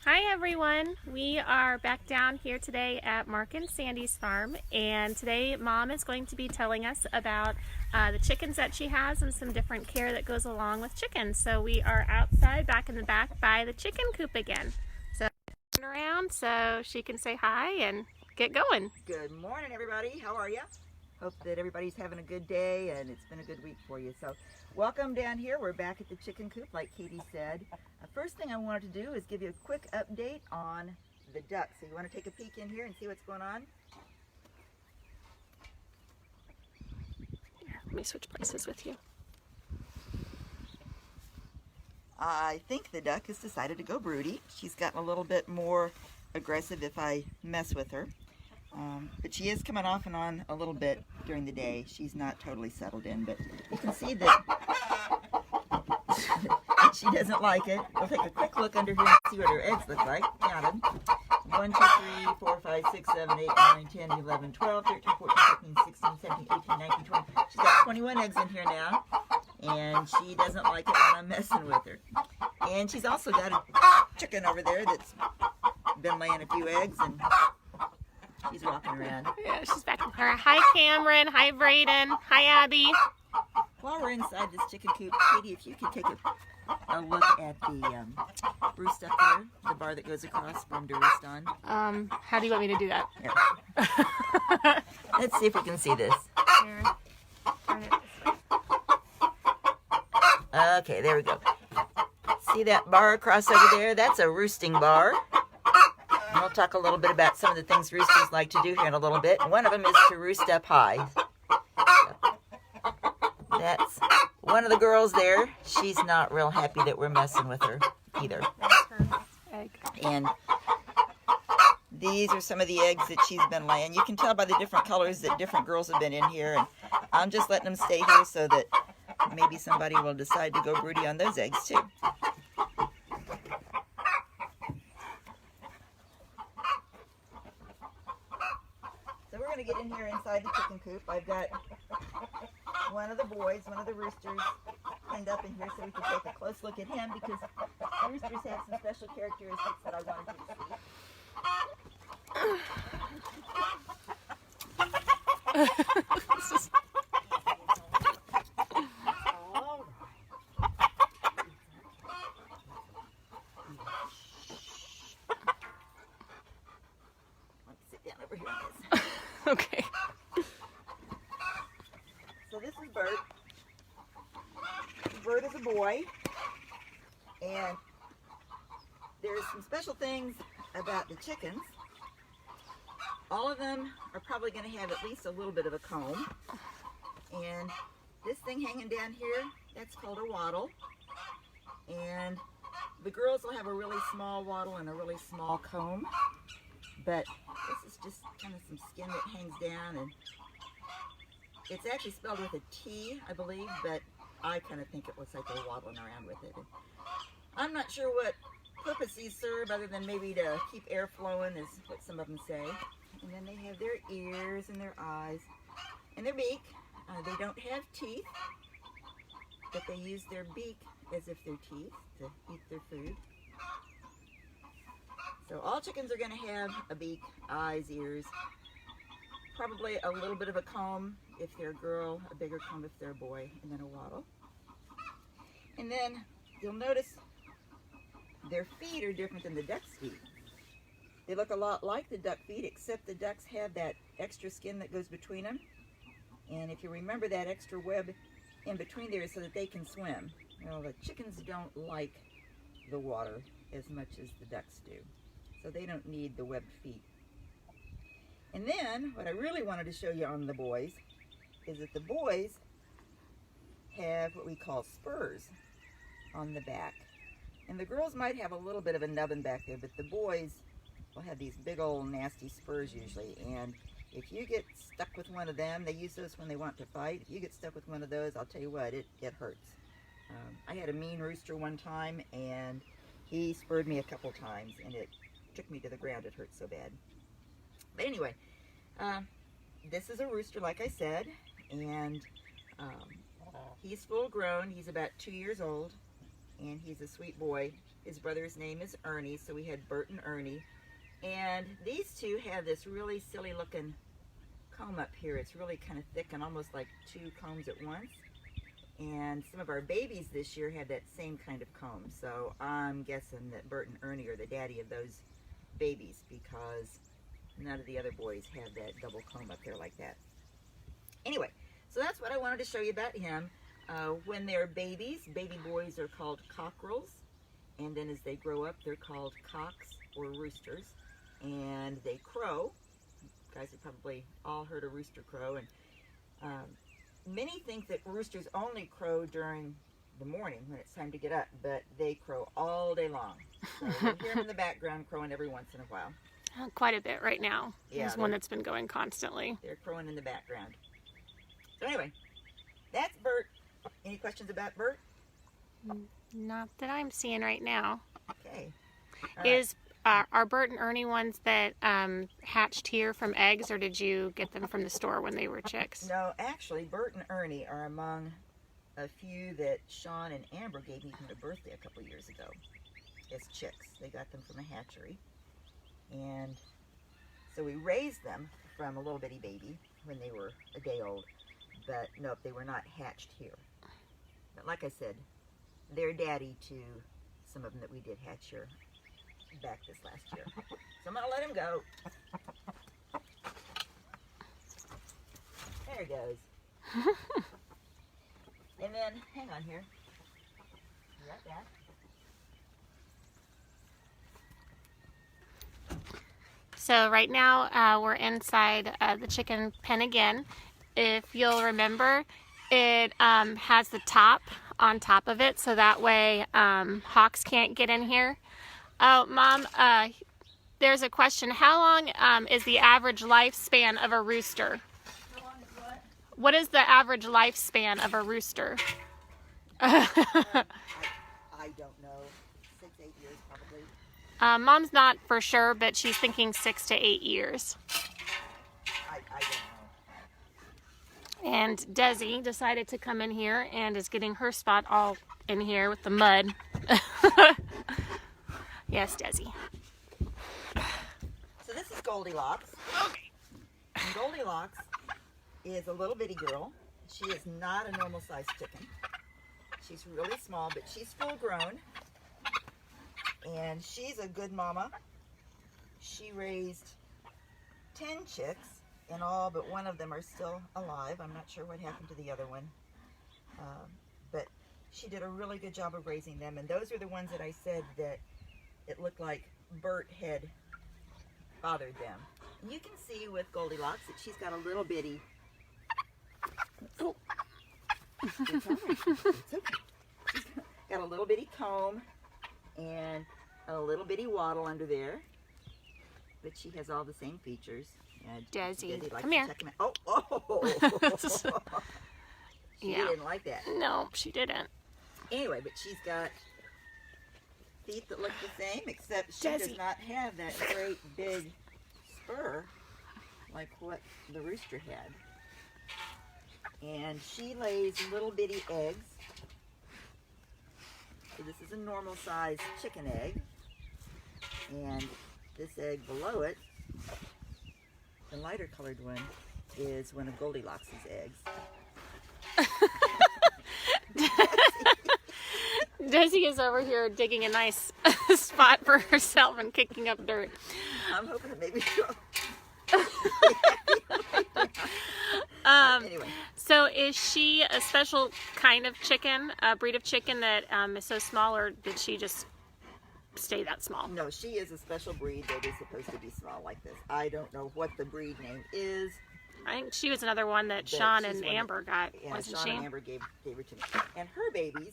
Hi everyone, we are back down here today at Mark and Sandy's farm, and today Mom is going to be telling us about the chickens that she has and some different care that goes along with chickens. So we are outside back in the back by the chicken coop again. So turn around so she can say hi and get going. Good morning everybody, how are you? Hope that everybody's having a good day and it's been a good week for you. So welcome down here. We're back at the chicken coop like Katie said. First thing I wanted to do is give you a quick update on the ducks. So you want to take a peek in here and see what's going on? Here, let me switch places with you. I think the duck has decided to go broody. She's gotten a little bit more aggressive if I mess with her. But she is coming off and on a little bit during the day. She's not totally settled in, but you can see that she doesn't like it. We'll take a quick look under here and see what her eggs look like. Count them. 1, 2, 3, 4, 5, 6, 7, 8, 9, 10, 11, 12, 13, 14, 15, 16, 17, 18, 19, 20. She's got 21 eggs in here now, and she doesn't like it when I'm messing with her. And she's also got a chicken over there that's been laying a few eggs, and she's walking around. Yeah, she's back in her. Hi Cameron, hi Brayden, hi Abby. While we're inside this chicken coop, Katie, if you could take a look at the roost up there, the bar that goes across from to roost on. How do you want me to do that? Here. Let's see if we can see this. Here, turn it this way. Okay, there we go. See that bar across over there? That's a roosting bar. And we'll talk a little bit about some of the things roosters like to do here in a little bit. One of them is to roost up high. That's one of the girls there. She's not real happy that we're messing with her either. That's her egg. And these are some of the eggs that she's been laying. You can tell by the different colors that different girls have been in here. And I'm just letting them stay here so that maybe somebody will decide to go broody on those eggs too. So we're going to get in here inside the chicken coop. I've got one of the boys, one of the roosters, pinned up in here so we can take a close look at him because roosters have some special characteristics that I wanted you to see. Let's sit down over here on this. Okay. So this is Bert. Bert is a boy, and there's some special things about the chickens. All of them are probably going to have at least a little bit of a comb, and this thing hanging down here, that's called a wattle, and the girls will have a really small wattle and a really small comb, but this is just kind of some skin that hangs down, and it's actually spelled with a T, I believe, but I kind of think it looks like they're waddling around with it. And I'm not sure what purpose these serve other than maybe to keep air flowing, is what some of them say. And then they have their ears and their eyes and their beak. They don't have teeth, but they use their beak as if they're teeth to eat their food. So all chickens are going to have a beak, eyes, ears, probably a little bit of a comb if they're a girl, a bigger comb if they're a boy, and then a wattle. And then you'll notice their feet are different than the duck's feet. They look a lot like the duck feet, except the ducks have that extra skin that goes between them. And if you remember, that extra web in between there is so that they can swim. Well, the chickens don't like the water as much as the ducks do, so they don't need the webbed feet. And then what I really wanted to show you on the boys is that the boys have what we call spurs on the back. And the girls might have a little bit of a nubbin back there, but the boys will have these big old nasty spurs usually. And if you get stuck with one of them, they use those when they want to fight. If you get stuck with one of those, I'll tell you what, it hurts. I had a mean rooster one time, and he spurred me a couple times, and it took me to the ground. It hurt so bad. But anyway, this is a rooster, like I said, and he's full grown. He's about 2 years old, and he's a sweet boy. His brother's name is Ernie, so we had Bert and Ernie. And these two have this really silly looking comb up here. It's really kind of thick and almost like two combs at once. And some of our babies this year had that same kind of comb. So I'm guessing that Bert and Ernie are the daddy of those babies, because none of the other boys have that double comb up there like that. Anyway, so that's what I wanted to show you about him. When they're babies, baby boys are called cockerels. And then as they grow up, they're called cocks or roosters. And they crow. You guys have probably all heard a rooster crow. And many think that roosters only crow during the morning when it's time to get up, but they crow all day long. So you'll hear them in the background crowing every once in a while. Quite a bit right now. Yeah, There's one that's been going constantly. They're crowing in the background. So anyway, that's Bert. Any questions about Bert? Not that I'm seeing right now. Okay. Are Bert and Ernie ones that hatched here from eggs, or did you get them from the store when they were chicks? No, actually, Bert and Ernie are among a few that Sean and Amber gave me from their birthday a couple years ago as chicks. They got them from a hatchery. And so we raised them from a little bitty baby when they were a day old. But nope, they were not hatched here. But like I said, they're daddy to some of them that we did hatch here back this last year. So I'm going to let him go. There he goes. And then, hang on here. You got that? So right now we're inside the chicken pen again. If you'll remember, it has the top on top of it, so that way hawks can't get in here. Oh, Mom, there's a question. How long is the average lifespan of a rooster? How long is what? What is the average lifespan of a rooster? I don't know. 6, 8 years probably. Mom's not for sure, but she's thinking 6 to 8 years. I don't know. And Desi decided to come in here and is getting her spot all in here with the mud. Yes, Desi. So this is Goldilocks. Okay. And Goldilocks is a little bitty girl. She is not a normal sized chicken. She's really small, but she's full grown. And she's a good mama. She raised 10 chicks in all, but one of them are still alive. I'm not sure what happened to the other one. But she did a really good job of raising them. And those are the ones that I said that it looked like Bert had bothered them. And you can see with Goldilocks that she's got a little bitty... Oh. It's all right. It's okay. She's got a little bitty comb and a little bitty waddle under there. But she has all the same features. Desi, likes come to here. check them out. Oh! She Yeah. didn't like that. No, she didn't. Anyway, but she's got feet that look the same, except she Desi. does not have that great big spur like what the rooster had. And she lays little bitty eggs. So this is a normal sized chicken egg. And this egg below it, the lighter colored one, is one of Goldilocks' eggs. Desi is over here digging a nice spot for herself and kicking up dirt. I'm hoping that maybe she'll... Anyway. So is she a special kind of chicken, a breed of chicken that is so small, or did she just stay that small? No, she is a special breed that is supposed to be small like this. I don't know what the breed name is. I think she was another one that Sean and Amber got, wasn't she? Sean and Amber gave her to me. And her babies,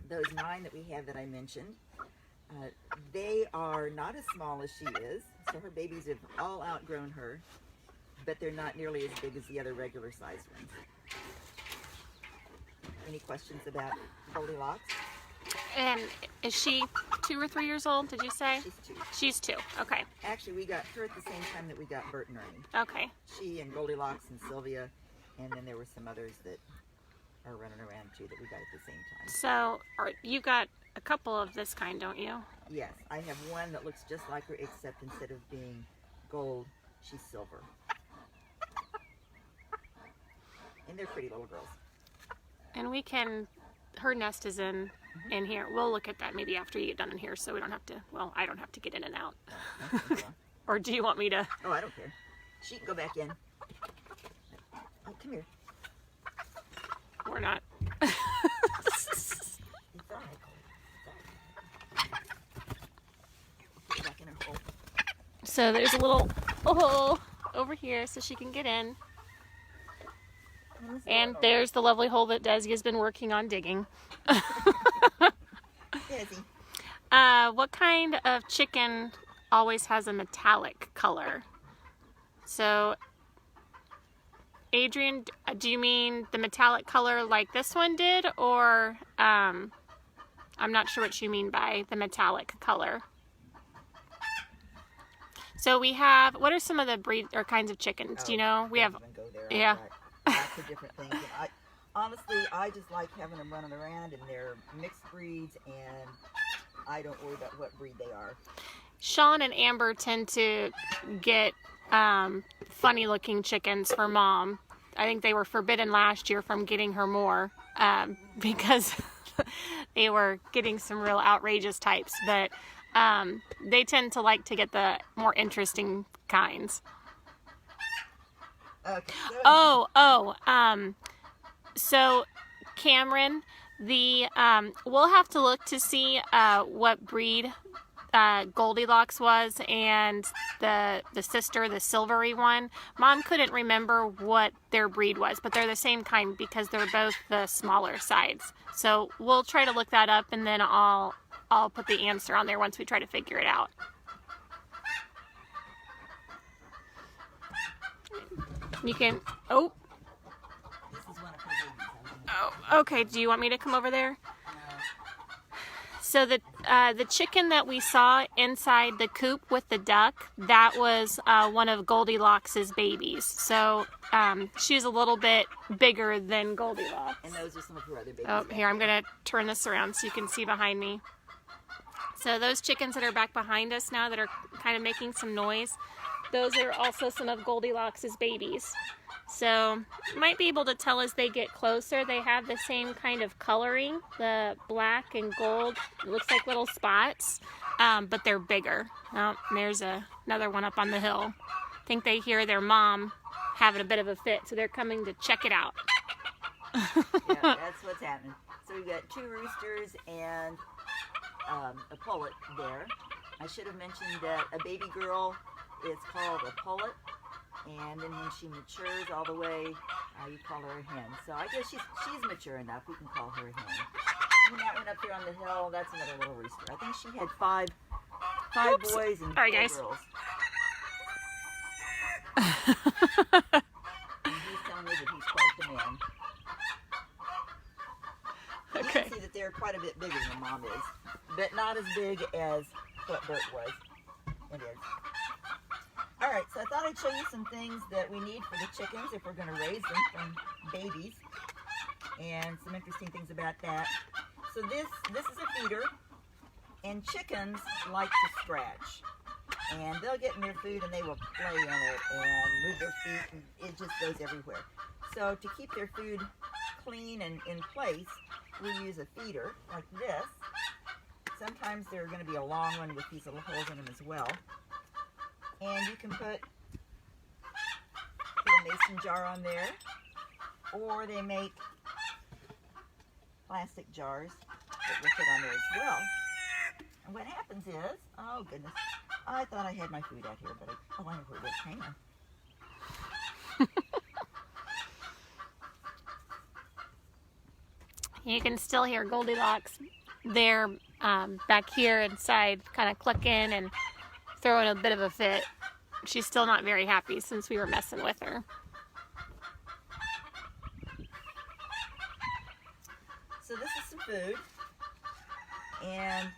those 9 that we have that I mentioned, they are not as small as she is. So her babies have all outgrown her, but they're not nearly as big as the other regular sized ones. Any questions about Goldilocks? And is she 2 or 3 years old, did you say? She's 2. She's 2, okay. Actually, we got her at the same time that we got Bert and Ernie. Okay. She and Goldilocks and Sylvia, and then there were some others that are running around too that we got at the same time. So you got a couple of this kind, don't you? Yes, I have one that looks just like her, except instead of being gold, she's silver. And they're pretty little girls. And we can, her nest is in here. We'll look at that maybe after you get done in here, so we don't have to, well, I don't have to get in and out. Or do you want me to? Oh, I don't care. She can go back in. Oh, come here. Or not. It's all right. Put it back in her hole. So there's a little hole over here so she can get in. And there's the lovely hole that Desi has been working on digging. Desi. What kind of chicken always has a metallic color? So, Adrian, do you mean the metallic color like this one did? Or, I'm not sure what you mean by the metallic color. So we have, what are some of the breed or kinds of chickens? Do you know? We have, Go there. yeah. Lots of different things. And honestly, I just like having them running around, and they're mixed breeds, and I don't worry about what breed they are. Sean and Amber tend to get funny looking chickens for Mom. I think they were forbidden last year from getting her more because they were getting some real outrageous types, but they tend to like to get the more interesting kinds. Okay. So Cameron, we'll have to look to see what breed Goldilocks was, and the sister, the silvery one. Mom couldn't remember what their breed was, but they're the same kind because they're both the smaller sides. So we'll try to look that up, and then I'll put the answer on there once we try to figure it out. You can, This is one of her babies. okay, do you want me to come over there? So the chicken that we saw inside the coop with the duck, that was one of Goldilocks' babies. So she's a little bit bigger than Goldilocks. And those are some of her other babies. Oh, here, I'm going to turn this around so you can see behind me. So those chickens that are back behind us now that are kind of making some noise, those are also some of Goldilocks' babies. So you might be able to tell as they get closer, they have the same kind of coloring, the black and gold. It looks like little spots, but they're bigger. Oh, there's another one up on the hill. I think they hear their mom having a bit of a fit, so they're coming to check it out. Yeah, that's what's happening. So we've got 2 roosters and a pullet there. I should have mentioned that a baby girl is called a pullet, and then when she matures all the way, you call her a hen. So I guess she's mature enough. We can call her a hen. And that one up here on the hill, that's another little rooster. I think she had five boys and 4 girls. And he's telling me that he's quite the man. You can see that they're quite a bit bigger than Mom is, but not as big as what Bert was. It is. All right, so I thought I'd show you some things that we need for the chickens if we're going to raise them from babies, and some interesting things about that. So this is a feeder, and chickens like to scratch, and they'll get in their food and they will play in it and move their feet, and it just goes everywhere. So to keep their food clean and in place, we use a feeder like this. Sometimes they're going to be a long one with these little holes in them as well. And you can put a mason jar on there, or they make plastic jars that will fit on there as well. And what happens is, oh goodness, I thought I had my food out here, but I know where it is. Hang on. You can still hear Goldilocks there back here inside, kind of clucking and throwing a bit of a fit. She's still not very happy since we were messing with her. So this is some food, and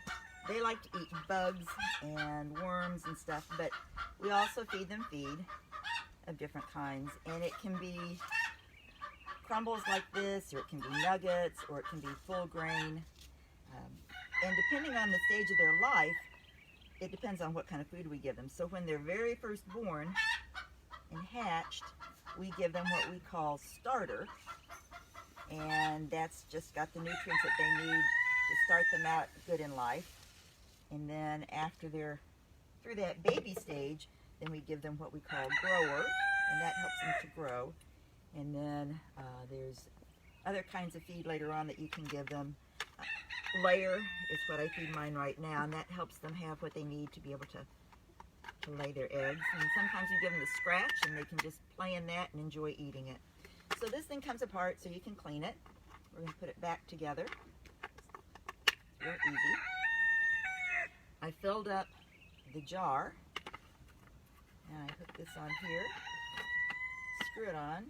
they like to eat bugs and worms and stuff, but we also feed them feed of different kinds, and it can be crumbles like this, or it can be nuggets, or it can be full grain And depending on the stage of their life, it depends on what kind of food we give them. So when they're very first born and hatched, we give them what we call starter. And that's just got the nutrients that they need to start them out good in life. And then after they're through that baby stage, then we give them what we call grower, and that helps them to grow. And then there's other kinds of feed later on that you can give them. Layer is what I feed mine right now, and that helps them have what they need to be able to lay their eggs. And sometimes we give them the scratch, and they can just play in that and enjoy eating it. So this thing comes apart so you can clean it. We're going to put it back together. It's real easy. I filled up the jar, and I hook this on here, screw it on.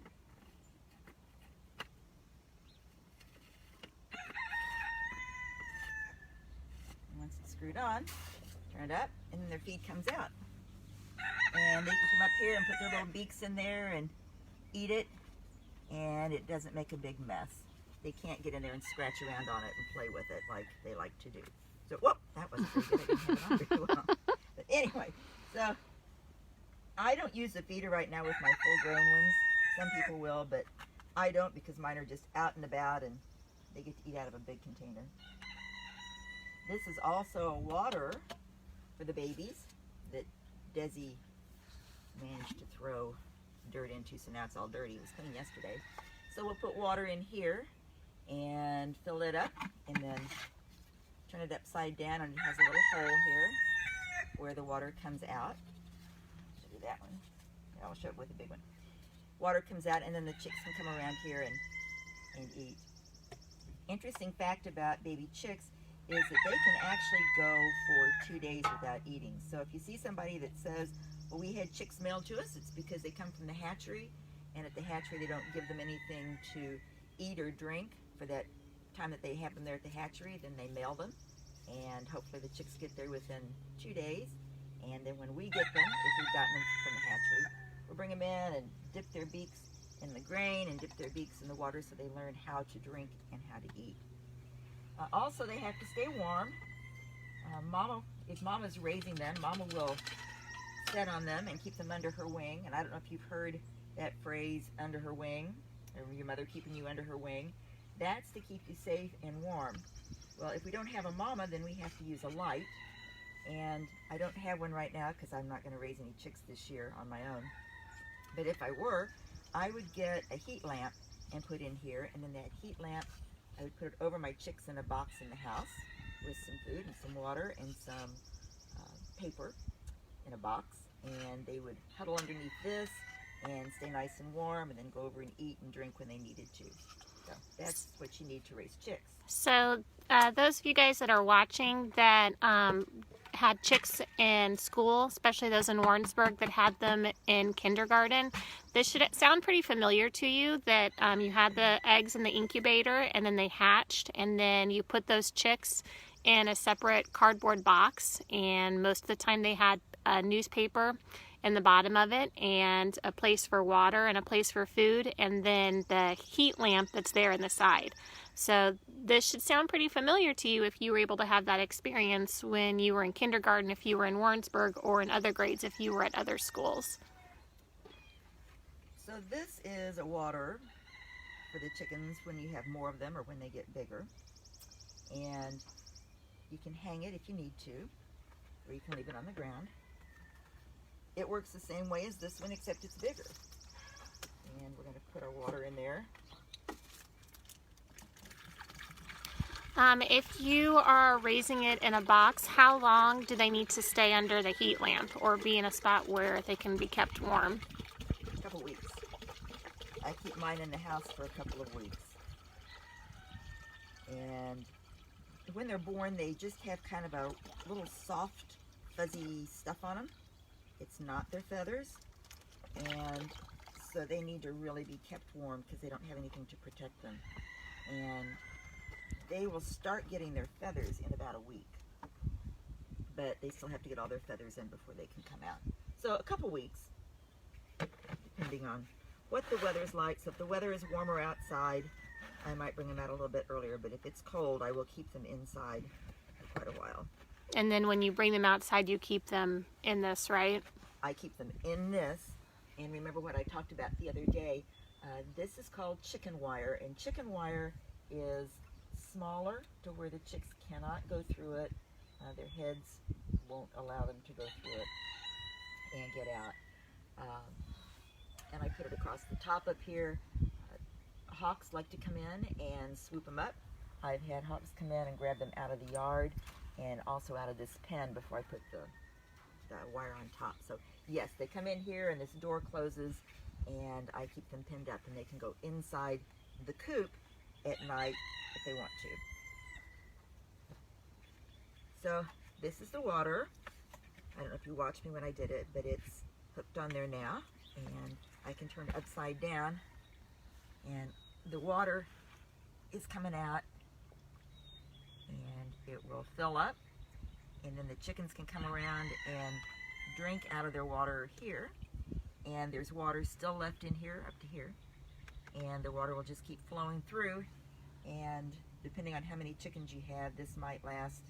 Once it's screwed on, turn it up, and then their feed comes out. And they can come up here and put their little beaks in there and eat it, and it doesn't make a big mess. They can't get in there and scratch around on it and play with it like they like to do. So, whoop, that wasn't very good. I didn't have it on very well. But anyway, so I don't use the feeder right now with my full-grown ones. Some people will, but I don't, because mine are just out and about and they get to eat out of a big container. This is also a water for the babies that Desi managed to throw dirt into, so now it's all dirty. It was clean yesterday. So we'll put water in here and fill it up, and then turn it upside down, and it has a little hole here where the water comes out. I'll show you that one. I'll show it with a big one. Water comes out, and then the chicks can come around here and eat. Interesting fact about baby chicks is that they can actually go for 2 days without eating. So if you see somebody that says, well, we had chicks mailed to us, it's because they come from the hatchery, and at the hatchery they don't give them anything to eat or drink for that time that they have them there at the hatchery. Then they mail them, and hopefully the chicks get there within 2 days. And then when we get them, if we've gotten them from the hatchery, we'll bring them in and dip their beaks in the grain and dip their beaks in the water so they learn how to drink and how to eat. Also, they have to stay warm. If Mama's raising them, Mama will set on them and keep them under her wing. And I don't know if you've heard that phrase, under her wing, or your mother keeping you under her wing. That's to keep you safe and warm. Well, if we don't have a mama, then we have to use a light. And I don't have one right now because I'm not going to raise any chicks this year on my own. But if I were, I would get a heat lamp and put in here. And then that heat lamp, I would put it over my chicks in a box in the house with some food and some water and some paper in a box. And they would huddle underneath this and stay nice and warm, and then go over and eat and drink when they needed to. So that's what you need to raise chicks. So those of you guys that are watching that had chicks in school, especially those in Warrensburg that had them in kindergarten, this should sound pretty familiar to you, that you had the eggs in the incubator and then they hatched, and then you put those chicks in a separate cardboard box, and most of the time they had a newspaper in the bottom of it, and a place for water and a place for food, and then the heat lamp that's there in the side. So this should sound pretty familiar to you if you were able to have that experience when you were in kindergarten, if you were in Warrensburg, or in other grades if you were at other schools. So this is a water for the chickens when you have more of them or when they get bigger. And you can hang it if you need to, or you can leave it on the ground. It works the same way as this one, except it's bigger. And we're going to put our water in there. If you are raising it in a box, how long do they need to stay under the heat lamp or be in a spot where they can be kept warm? A couple weeks. I keep mine in the house for a couple of weeks. And when they're born, they just have kind of a little soft, fuzzy stuff on them. It's not their feathers, and so they need to really be kept warm because they don't have anything to protect them. And they will start getting their feathers in about a week, but they still have to get all their feathers in before they can come out. So a couple weeks, depending on what the weather's like. So if the weather is warmer outside, I might bring them out a little bit earlier, but if it's cold, I will keep them inside quite a while. And then when you bring them outside, you keep them in this, right? I keep them in this, and remember what I talked about the other day. This is called chicken wire, and chicken wire is smaller to where the chicks cannot go through it. Their heads won't allow them to go through it and get out. And I put it across the top up here. Hawks like to come in and swoop them up. I've had hawks come in and grab them out of the yard and also out of this pen before I put the wire on top. So yes, they come in here and this door closes and I keep them pinned up, and they can go inside the coop at night if they want to. So this is the water. I don't know if you watched me when I did it, but it's hooked on there now, and I can turn it upside down and the water is coming out and it will fill up, and then the chickens can come around and drink out of their water here, and there's water still left in here up to here, and the water will just keep flowing through, and depending on how many chickens you have, this might last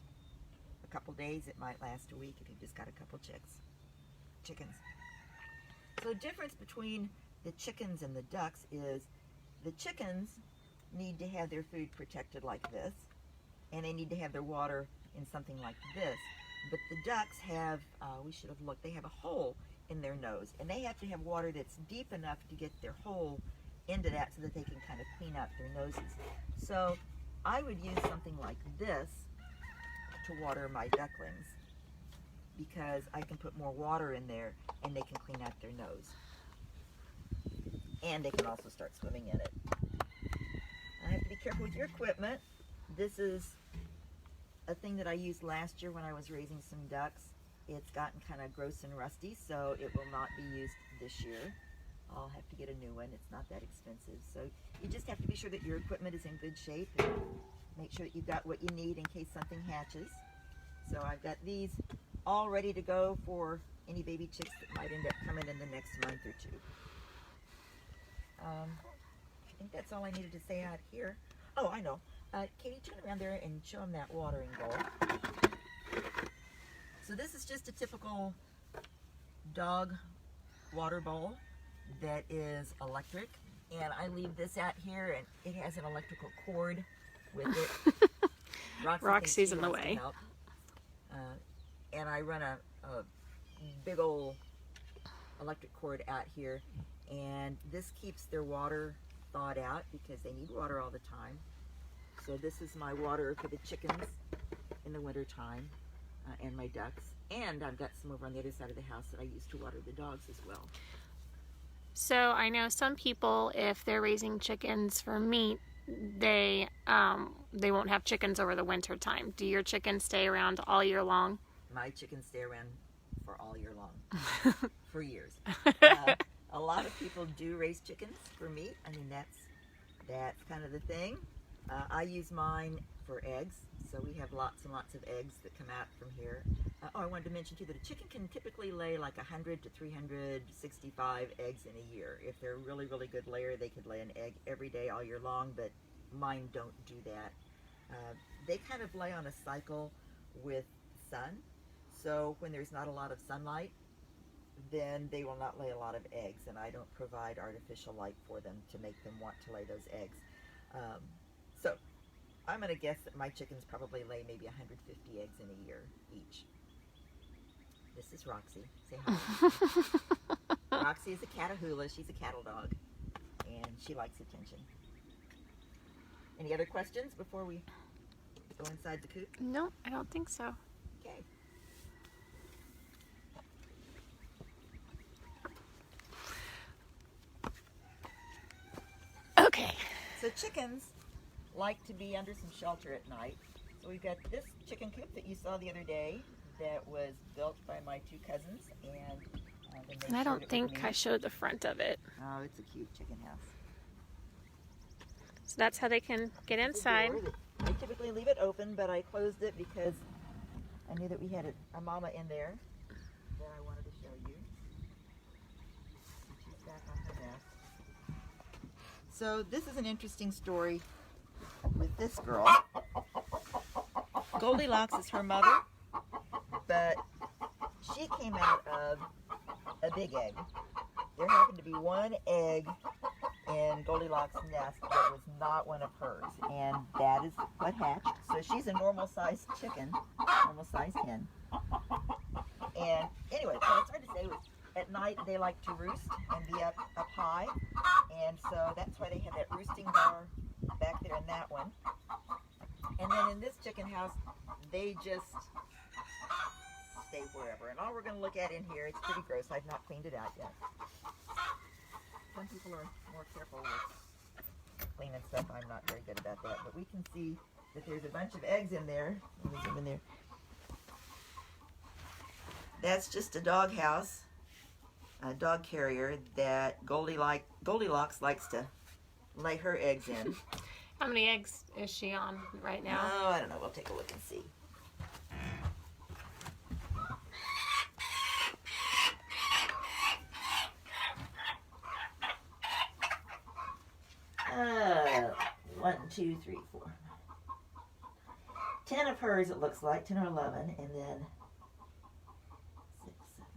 a couple days, it might last a week if you've just got a couple chickens. So the difference between the chickens and the ducks is the chickens need to have their food protected like this, and they need to have their water in something like this. But the ducks have, we should have looked, they have a hole in their nose, and they have to have water that's deep enough to get their hole into that so that they can kind of clean out their noses. So I would use something like this to water my ducklings, because I can put more water in there and they can clean out their nose. And they can also start swimming in it. I have to be careful with your equipment. This is a thing that I used last year when I was raising some ducks. It's gotten kind of gross and rusty, so it will not be used this year. I'll have to get a new one. It's not that expensive. So you just have to be sure that your equipment is in good shape and make sure that you've got what you need in case something hatches. So I've got these all ready to go for any baby chicks that might end up coming in the next month or two. I think that's all I needed to say out here. Oh, I know. Katie, turn around there and show them that watering bowl. So this is just a typical dog water bowl that is electric. And I leave this out here, and it has an electrical cord with it. Roxy's in the way. And I run a big old electric cord out here, and this keeps their water thawed out because they need water all the time. So this is my water for the chickens in the winter time, and my ducks. And I've got some over on the other side of the house that I use to water the dogs as well. So I know some people, if they're raising chickens for meat, they won't have chickens over the winter time. Do your chickens stay around all year long? My chickens stay around for all year long, for years. A lot of people do raise chickens for meat. I mean, that's kind of the thing. I use mine for eggs, so we have lots and lots of eggs that come out from here. I wanted to mention too that a chicken can typically lay like 100 to 365 eggs in a year. If they're a really, really good layer, they could lay an egg every day all year long, but mine don't do that. They kind of lay on a cycle with sun, so when there's not a lot of sunlight, then they will not lay a lot of eggs, and I don't provide artificial light for them to make them want to lay those eggs. So I'm going to guess that my chickens probably lay maybe 150 eggs in a year each. This is Roxy. Say hi. Roxy is a Catahoula. She's a cattle dog, and she likes attention. Any other questions before we go inside the coop? No, I don't think so. Okay. Okay. So chickens like to be under some shelter at night. So we've got this chicken coop that you saw the other day that was built by my two cousins, and I don't think I showed the front of it. Oh, it's a cute chicken house. So that's how they can get inside. I typically leave it open, but I closed it because I knew that we had a mama in there that I wanted to show you. She's back on her nest. So this is an interesting story with this girl. Goldilocks is her mother, but she came out of a big egg. There happened to be one egg in Goldilocks' nest that was not one of hers, and that is what hatched. So she's a normal-sized chicken, normal-sized hen. And anyway, what I was trying to say was, at night they like to roost and be up high, and so that's why they have that roosting bar back there in that one. And then in this chicken house, they just stay wherever. And all we're going to look at in here, it's pretty gross. I've not cleaned it out yet. Some people are more careful with cleaning stuff. I'm not very good about that. But we can see that there's a bunch of eggs in there. Let me zoom in there. That's just a dog house, a dog carrier that Goldilocks likes to lay her eggs in. How many eggs is she on right now? Oh, I don't know. We'll take a look and see. One, two, three, four. 10 of hers, it looks like, 10 or 11, and then 6, 7,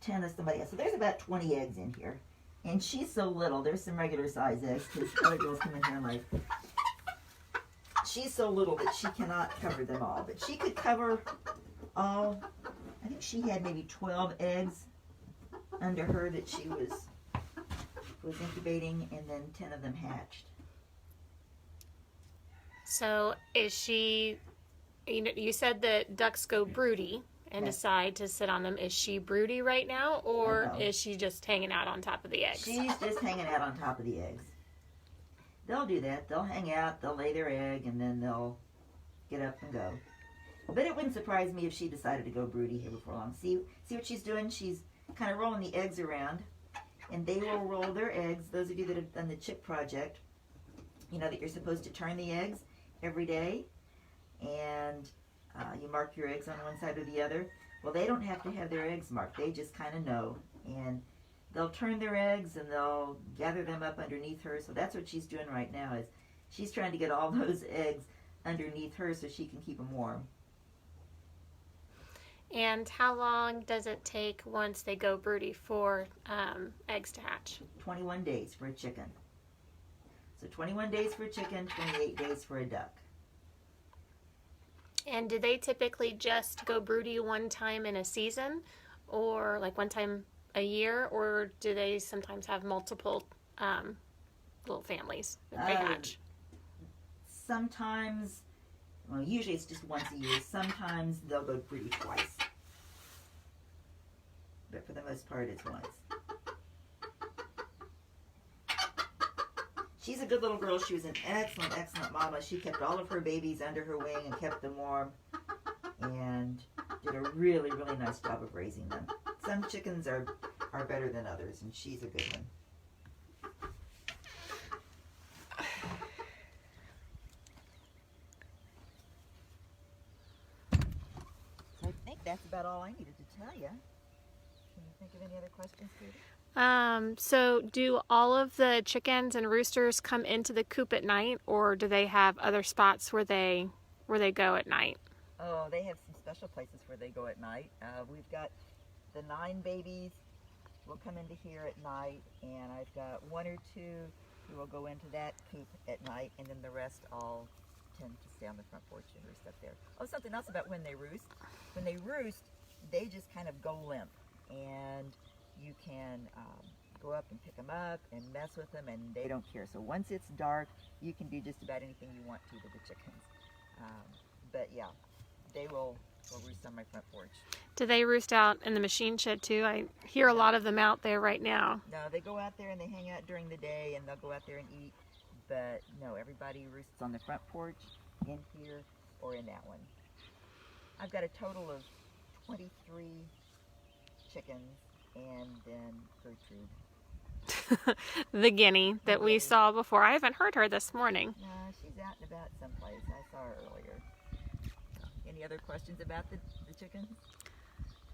8, 10 of somebody else. So there's about 20 eggs in here. And she's so little. There's some regular size eggs because other girls come in here and like. She's so little that she cannot cover them all. But she could cover all. I think she had maybe 12 eggs under her that she was incubating, and then 10 of them hatched. So is she, you said that ducks go broody and decide to sit on them. Is she broody right now, or is she just hanging out on top of the eggs? She's just hanging out on top of the eggs. They'll do that. They'll hang out, they'll lay their egg, and then they'll get up and go. But it wouldn't surprise me if she decided to go broody here before long. See what she's doing? She's kind of rolling the eggs around, and they will roll their eggs. Those of you that have done the chick project, you know that you're supposed to turn the eggs every day, and you mark your eggs on one side or the other. Well, they don't have to have their eggs marked. They just kind of know, and they'll turn their eggs and they'll gather them up underneath her. So that's what she's doing right now, is she's trying to get all those eggs underneath her so she can keep them warm. And how long does it take once they go broody for eggs to hatch? 21 days for a chicken. So 21 days for a chicken, 28 days for a duck. And do they typically just go broody one time in a season, or like one time a year, or do they sometimes have multiple little families that they hatch? Sometimes, well, usually it's just once a year. Sometimes they'll go broody twice. But for the most part, it's once. She's a good little girl. She was an excellent, excellent mama. She kept all of her babies under her wing and kept them warm, and did a really, really nice job of raising them. Some chickens are better than others, and she's a good one. So I think that's about all I needed to tell you. Can you think of any other questions, Katie? So do all of the chickens and roosters come into the coop at night, or do they have other spots where they go at night? Oh, they have some special places where they go at night. We've got the 9 babies will come into here at night, and I've got 1 or 2 who will go into that coop at night, and then the rest all tend to stay on the front porch and roost up there. Oh, something else about when they roost. When they roost, they just kind of go limp, and you can go up and pick them up and mess with them, and they don't care. So once it's dark, you can do just about anything you want to the chickens. But yeah, they will roost on my front porch. Do they roost out in the machine shed too? I hear a lot of them out there right now. No, they go out there and they hang out during the day, and they'll go out there and eat. But no, everybody roosts on the front porch, in here, or in that one. I've got a total of 23 chickens, and then Gertrude. The guinea that we saw before. I haven't heard her this morning. No, she's out and about someplace. I saw her earlier. Any other questions about the chickens?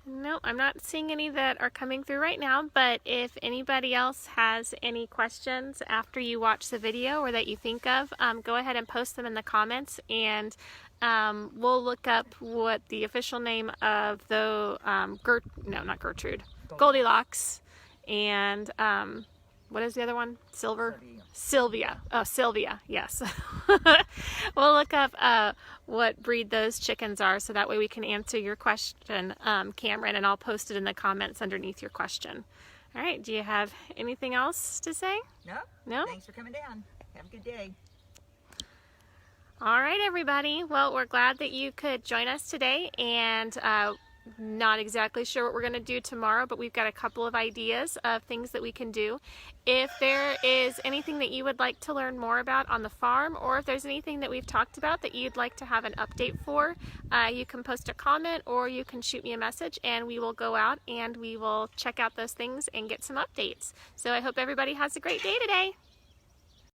No, I'm not seeing any that are coming through right now, but if anybody else has any questions after you watch the video or that you think of, go ahead and post them in the comments, and we'll look up what the official name of the, not Gertrude, Goldilocks, and what is the other one? Sylvia. Oh, Sylvia, yes. We'll look up what breed those chickens are, so that way we can answer your question, Cameron, and I'll post it in the comments underneath your question. All right, do you have anything else to say? No. No? Thanks for coming down. Have a good day. All right, everybody. Well, we're glad that you could join us today, and not exactly sure what we're going to do tomorrow, but we've got a couple of ideas of things that we can do. If there is anything that you would like to learn more about on the farm, or if there's anything that we've talked about that you'd like to have an update for, you can post a comment or you can shoot me a message, and we will go out and we will check out those things and get some updates. So I hope everybody has a great day today.